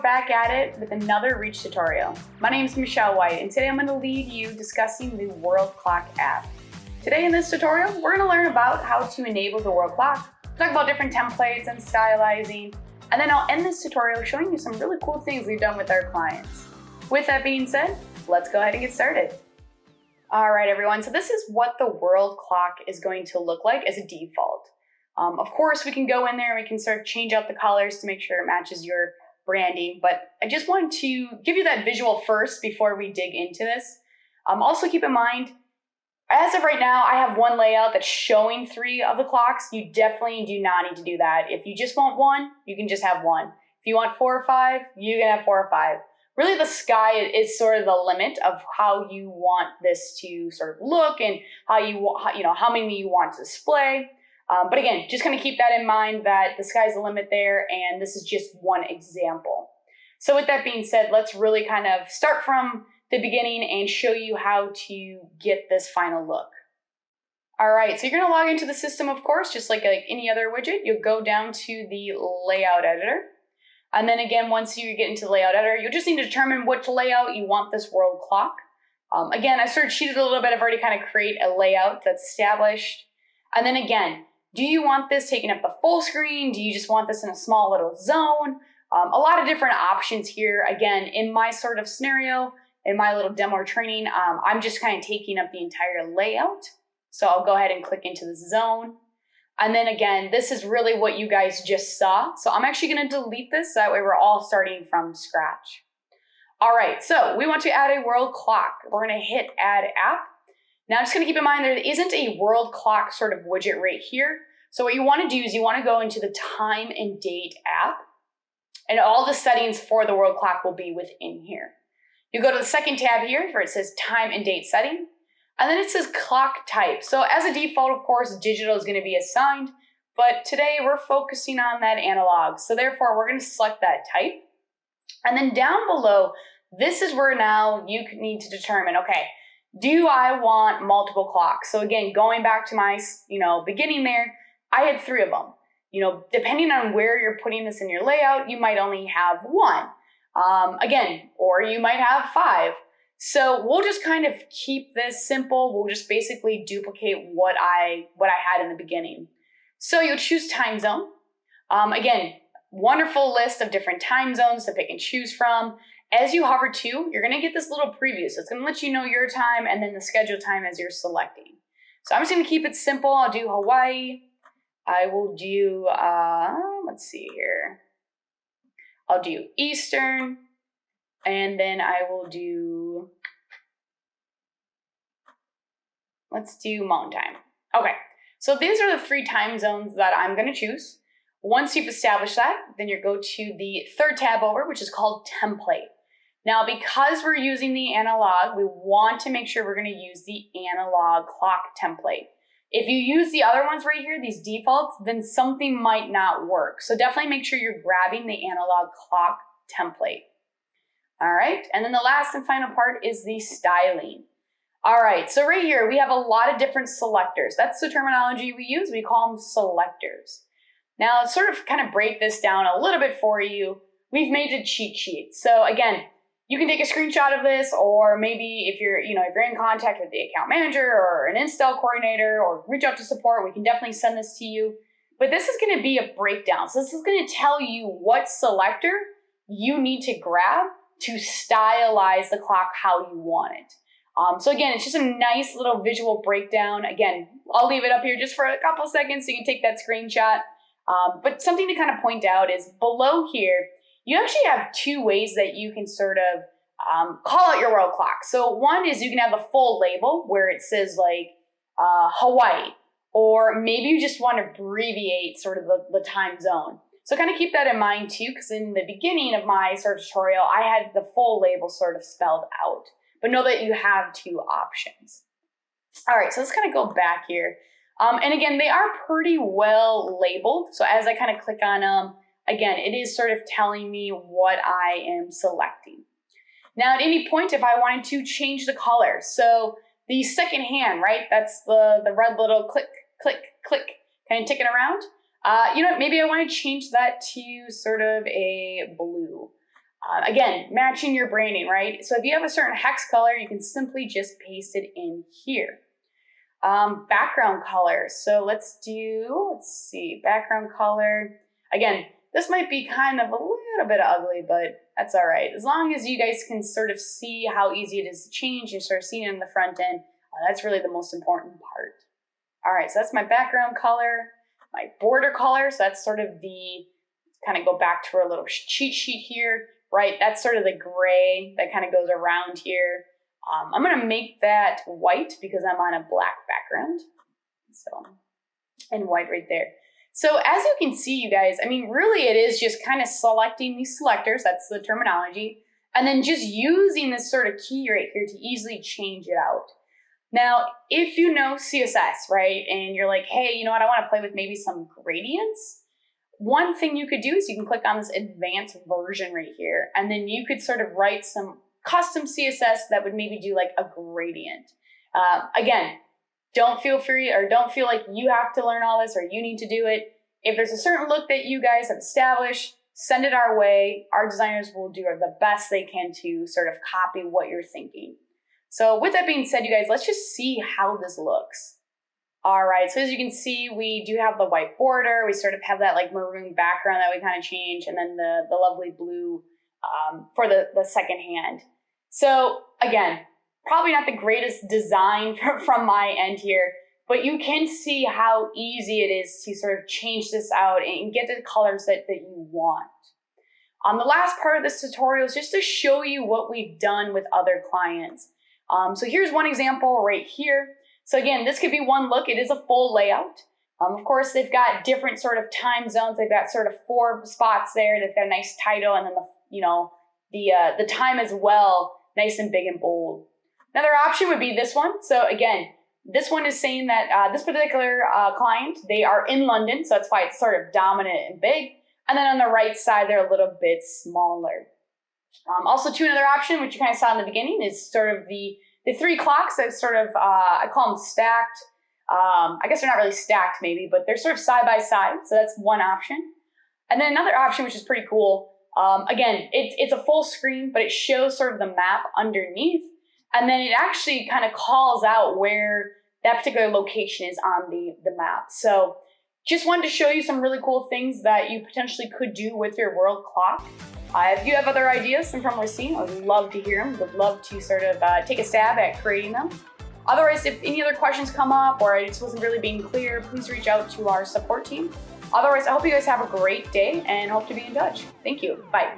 we're back at it with another Reach tutorial. My name is Michelle White, and today I'm going to lead you discussing the World Clock app. Today in this tutorial, we're going to learn about how to enable the World Clock, talk about different templates and stylizing, and then I'll end this tutorial showing you some really cool things we've done with our clients. With that being said, let's go ahead and get started. All right, everyone, so this is what the World Clock is going to look like as a default. Of course, we can go in there and we can sort of change out the colors to make sure it matches your branding, but I just want to give you that visual first before we dig into this. Also keep in mind, as of right now, I have one layout that's showing 3 of the clocks. You definitely do not need to do that. If you just want one, you can just have one. If you want 4 or 5, you can have 4 or 5. Really, the sky is sort of the limit of how you want this to sort of look and how many you want to display. But again, just kind of keep that in mind that the sky's the limit there, and this is just one example. So with that being said, let's really kind of start from the beginning and show you how to get this final look. All right, so you're going to log into the system, of course, just like any other widget. You'll go down to the layout editor. And then again, once you get into the layout editor, you'll just need to determine which layout you want this world clock. Again, I sort of cheated a little bit. I've already kind of created a layout that's established. And then again, do you want this taking up the full screen? Do you just want this in a small little zone? A lot of different options here. Again, in my sort of scenario, in my little demo or training, I'm just kind of taking up the entire layout. So I'll go ahead and click into the zone. And then again, this is really what you guys just saw. So I'm actually going to delete this. That way we're all starting from scratch. All right, so we want to add a world clock. We're going to hit add app. Now, just going to keep in mind there isn't a world clock sort of widget right here. So what you want to do is you want to go into the time and date app, and all the settings for the world clock will be within here. You go to the second tab here where it says time and date setting, and then it says clock type. So as a default, of course, digital is going to be assigned, but today we're focusing on that analog. So therefore, we're going to select that type. And then down below, this is where now you need to determine, okay, do I want multiple clocks? So again, going back to my beginning there, I had 3 of them. Depending on where you're putting this in your layout, you might only have 1. Or you might have 5. So we'll just kind of keep this simple. We'll just basically duplicate what I had in the beginning. So you'll choose time zone. Again, wonderful list of different time zones to pick and choose from. As you hover to, you're going to get this little preview. So it's going to let you know your time and then the scheduled time as you're selecting. So I'm just going to keep it simple. I'll do Hawaii. I will do, let's see here. I'll do Eastern. And then I will do, let's do Mountain Time. Okay, so these are the 3 time zones that I'm going to choose. Once you've established that, then you go to the third tab over, which is called Template. Now, because we're using the analog, we want to make sure we're going to use the analog clock template. If you use the other ones right here, these defaults, then something might not work. So definitely make sure you're grabbing the analog clock template. All right, and then the last and final part is the styling. All right, so right here, we have a lot of different selectors. That's the terminology we use. We call them selectors. Now, let's sort of kind of break this down a little bit for you. We've made a cheat sheet. So again, you can take a screenshot of this, or maybe if you're in contact with the account manager or an install coordinator, or reach out to support, we can definitely send this to you. But this is going to be a breakdown. So this is going to tell you what selector you need to grab to stylize the clock how you want it. So again, it's just a nice little visual breakdown. Again, I'll leave it up here just for a couple seconds so you can take that screenshot. But something to kind of point out is below here, you actually have 2 ways that you can sort of call out your world clock. So one is you can have a full label where it says like Hawaii, or maybe you just want to abbreviate sort of the time zone. So kind of keep that in mind too, because in the beginning of my sort of tutorial, I had the full label sort of spelled out, but know that you have 2 options. All right, so let's kind of go back here. And again, they are pretty well labeled. So as I kind of click on them, again, it is sort of telling me what I am selecting. Now, at any point, if I wanted to change the color, so the second hand, right, that's the red little click, click, click, kind of ticking around. Maybe I want to change that to sort of a blue. Again, matching your branding, right? So if you have a certain hex color, you can simply just paste it in here. Background color. So let's see, background color. Again, this might be kind of a little bit ugly, but that's all right. As long as you guys can sort of see how easy it is to change and start seeing it in the front end, that's really the most important part. All right, so that's my background color, my border color. So that's sort of the, kind of go back to our little cheat sheet here, right? That's sort of the gray that kind of goes around here. I'm gonna make that white because I'm on a black background. So, and white right there. So as you can see, you guys, I mean, really it is just kind of selecting these selectors, that's the terminology, and then just using this sort of key right here to easily change it out. Now, if you know CSS, right, and you're like, hey, you know what, I wanna play with maybe some gradients, one thing you could do is you can click on this advanced version right here, and then you could sort of write some custom CSS that would maybe do like a gradient. Again, don't feel like you have to learn all this or you need to do it. If there's a certain look that you guys have established, send it our way. Our designers will do the best they can to sort of copy what you're thinking. So with that being said, you guys, let's just see how this looks. All right, so as you can see, we do have the white border. We sort of have that like maroon background that we kind of change, and then the lovely blue for the second hand. So again, probably not the greatest design from my end here, but you can see how easy it is to sort of change this out and get the colors that you want. The last part of this tutorial is just to show you what we've done with other clients. So here's one example right here. So again, this could be one look. It is a full layout. Of course, they've got different sort of time zones. They've got sort of 4 spots there. They've got a nice title, and then the time as well, nice and big and bold. Another option would be this one. So again, this one is saying that this particular client, they are in London, so that's why it's sort of dominant and big. And then on the right side, they're a little bit smaller. Also, another option, which you kind of saw in the beginning, is sort of the 3 clocks that sort of, I call them stacked. I guess they're not really stacked maybe, but they're sort of side by side. So that's one option. And then another option, which is pretty cool. Again, it's a full screen, but it shows sort of the map underneath. And then it actually kind of calls out where that particular location is on the map. So just wanted to show you some really cool things that you potentially could do with your world clock. If you have other ideas from what we're seeing, I would love to hear them. Would love to sort of take a stab at creating them. Otherwise, if any other questions come up or it just wasn't really being clear, please reach out to our support team. Otherwise, I hope you guys have a great day and hope to be in touch. Thank you. Bye.